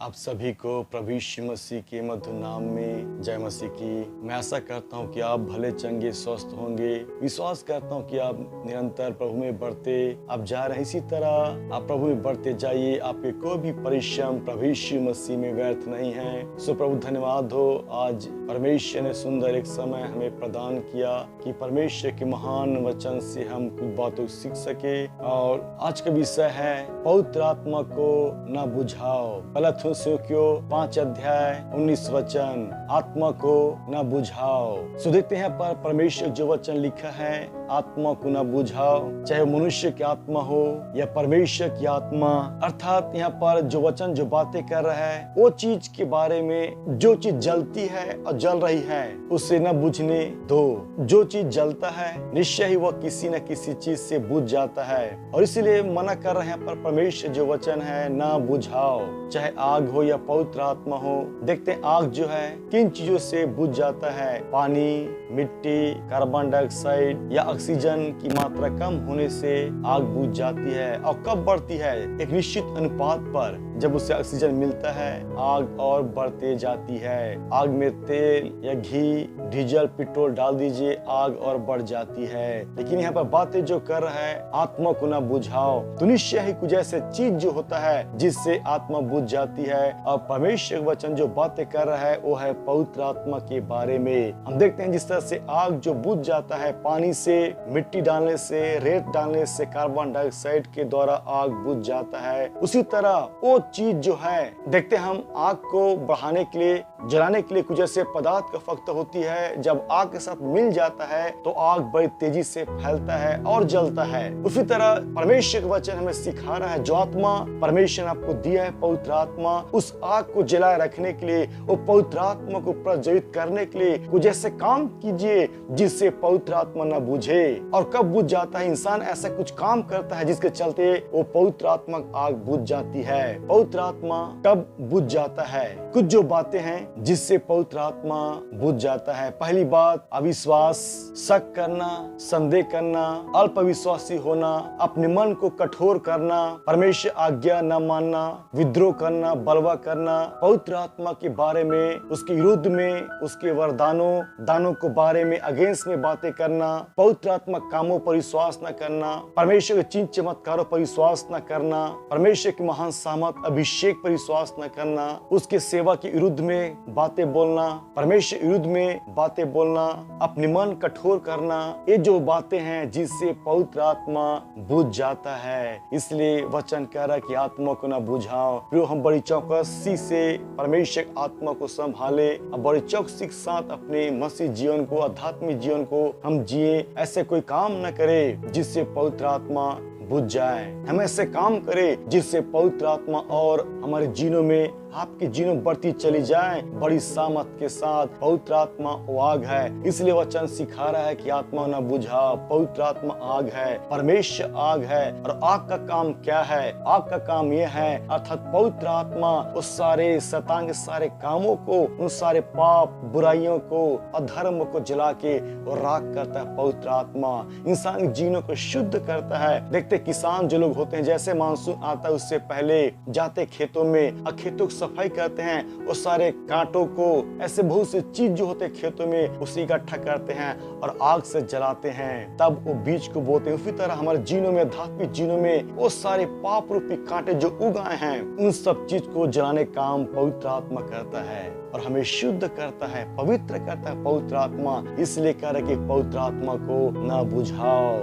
आप सभी को प्रभु यीशु मसीह के मधुर नाम में जय मसीह की। मैं आशा करता हूँ कि आप भले चंगे स्वस्थ होंगे। विश्वास करता हूँ कि आप निरंतर प्रभु में बढ़ते आप जा रहे हैं। इसी तरह आप प्रभु में बढ़ते जाइए। आपके कोई भी परिश्रम प्रभु यीशु मसीह में व्यर्थ नहीं है। सो प्रभु धन्यवाद हो, आज परमेश्वर ने सुंदर एक समय हमें प्रदान किया कि परमेश्वर के महान वचन से हम कुछ बातों सीख सके। और आज का विषय है पवित्र आत्मा को न बुझाओ। गलत 5 अध्याय 19 वचन, आत्मा को न बुझाओ। सो देखते हैं पर परमेश्वर जो वचन लिखा है, आत्मा को न बुझाओ, चाहे मनुष्य की आत्मा हो या परमेश्वर की आत्मा। अर्थात यहाँ पर जो वचन जो बातें कर रहा है, वो चीज के बारे में जो चीज जलती है और जल रही है उसे न बुझने दो। जो चीज जलता है निश्चय ही वह किसी न किसी चीज से बुझ जाता है, और इसीलिए मना कर रहे हैं पर परमेश्वर जो वचन है ना बुझाओ। चाहे आग हो या पवित्र आत्मा हो। देखते हैं आग जो है किन चीजों से बुझ जाता है। पानी, मिट्टी, कार्बन डाइऑक्साइड या ऑक्सीजन की मात्रा कम होने से आग बुझ जाती है। और कब बढ़ती है? एक निश्चित अनुपात पर जब उसे ऑक्सीजन मिलता है आग और बढ़ते जाती है। आग में तेल या घी, डीजल, पेट्रोल डाल दीजिए, आग और बढ़ जाती है। लेकिन यहाँ पर बातें जो कर रहा है, आत्मा को ना बुझाओ, तो निश्चय ही कुछ ऐसे चीज जो होता है जिससे आत्मा बुझ जाती है। और परमेश्वर वचन जो बातें कर रहा है वो है पवित्र आत्मा के बारे में। हम देखते हैं जिस तरह से आग जो बुझ जाता है पानी से, मिट्टी डालने से, रेत डालने से, कार्बन डाइऑक्साइड के द्वारा आग बुझ जाता है। उसी तरह वो चीज जो है, देखते हैं हम आग को बढ़ाने के लिए, जलाने के लिए कुछ ऐसे पदार्थ की आवश्यकता होती है। जब आग के साथ मिल जाता है तो आग बड़ी तेजी से फैलता है और जलता है। उसी तरह परमेश्वर का वचन हमें सिखा रहा है, जो आत्मा परमेश्वर ने आपको दिया है, पवित्र आत्मा, उस आग को जलाए रखने के लिए, वो पवित्र आत्मा को प्रज्वलित करने के लिए कुछ ऐसे काम कीजिए जिससे पवित्र आत्मा न बुझे। और कब बुझ जाता है? इंसान ऐसा कुछ काम करता है जिसके चलते वो पवित्र आत्मा आग बुझ जाती है। पवित्र आत्मा कब बुझ जाता है? कुछ जो बातें हैं जिससे पवित्र आत्मा बुझ जाता है। पहली बात, अविश्वास, शक करना, संदेह करना, अल्पविश्वासी होना, अपने मन को कठोर करना, परमेश्वर आज्ञा न मानना, विद्रोह करना, बलवा करना, पवित्र आत्मा के बारे में, उसके विरुद्ध में, उसके दानों को बारे में अगेंस्ट में बातें करना, पवित्र आत्मा कामों पर विश्वास न करना, परमेश्वर के चिन्ह चमत्कारों पर विश्वास न करना, परमेश्वर के महान सामर्थ अभिषेक पर विश्वास न करना, उसके सेवा के विरुद्ध में बातें बोलना, परमेश्वर विरुद्ध में बातें बोलना, अपने मन कठोर करना, ये जो बातें हैं जिससे पवित्र आत्मा बुझ जाता है। इसलिए वचन कह रहा है कि आत्मा को न बुझाओ। फिर हम बड़ी चौकसी से परमेश्वर आत्मा को संभाले और बड़ी चौकसी के साथ अपने मसीह जीवन को, आध्यात्मिक जीवन को हम जिए। ऐसे कोई काम न करे जिससे पवित्र आत्मा बुझ जाए। हम ऐसे काम करें जिससे पवित्र आत्मा और हमारे जीनों में, आपके जीनों बढ़ती चली जाए बड़ी सामर्थ के साथ। पवित्र आत्मा वो आग है, इसलिए वचन सिखा रहा है कि आत्मा न बुझा। पवित्र आत्मा आग है, परमेश्वर आग है। और आग का काम क्या है? आग का काम यह है, अर्थात पवित्र आत्मा उस सारे शैतान के सारे कामों को, उन सारे पाप, बुराइयों को, अधर्म को जला के वो राख करता है। पवित्र आत्मा इंसान के जीनों को शुद्ध करता है। देखते किसान जो लोग होते हैं, जैसे मानसून आता है उससे पहले जाते खेतों में और खेतों की सफाई करते हैं। वो सारे कांटों को, ऐसे बहुत से चीज जो होते हैं खेतों में, उसे इकट्ठा करते हैं और आग से जलाते हैं, तब वो बीज को बोते हैं। उसी तरह हमारे जीनों में, आध्यात्मिक जीनों में वो सारे पाप रूपी कांटे जो उगाए हैं, उन सब चीज को जलाने काम पवित्र आत्मा करता है और हमें शुद्ध करता है, पवित्र करता है पवित्र आत्मा। इसलिए कह रहे कि पवित्र आत्मा को ना बुझाओ।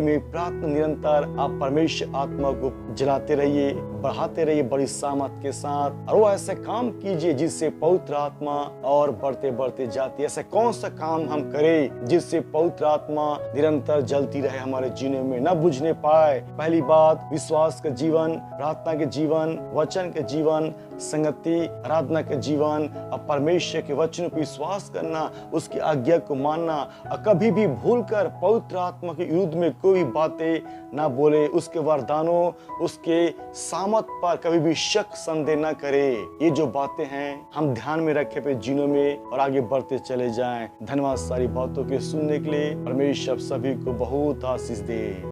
में प्रार्थना निरंतर आप परमेश्वर आत्मा को जलाते रहिए, बढ़ाते रहिए बड़ी सामर्थ के साथ। और वो ऐसे काम कीजिए जिससे पवित्र आत्मा और बढ़ते बढ़ते जाती है। ऐसा कौन सा काम हम करें जिससे पवित्र आत्मा निरंतर जलती रहे हमारे जीवन में, न बुझने पाए? पहली बात, विश्वास का जीवन, प्रार्थना के जीवन, वचन के जीवन, संगति, आराधना के जीवन और परमेश्वर के वचन पर विश्वास करना, उसकी आज्ञा को मानना। और कभी भी भूलकर पवित्र आत्मा के विरुद्ध में कोई बातें ना बोले, उसके वरदानों, उसके सामर्थ पर कभी भी शक संदेह न करे। ये जो बातें हैं हम ध्यान में रखें पे जीनों में और आगे बढ़ते चले जाएं। धन्यवाद सारी बातों के सुनने के लिए। परमेश्वर सभी को बहुत आशीष दे।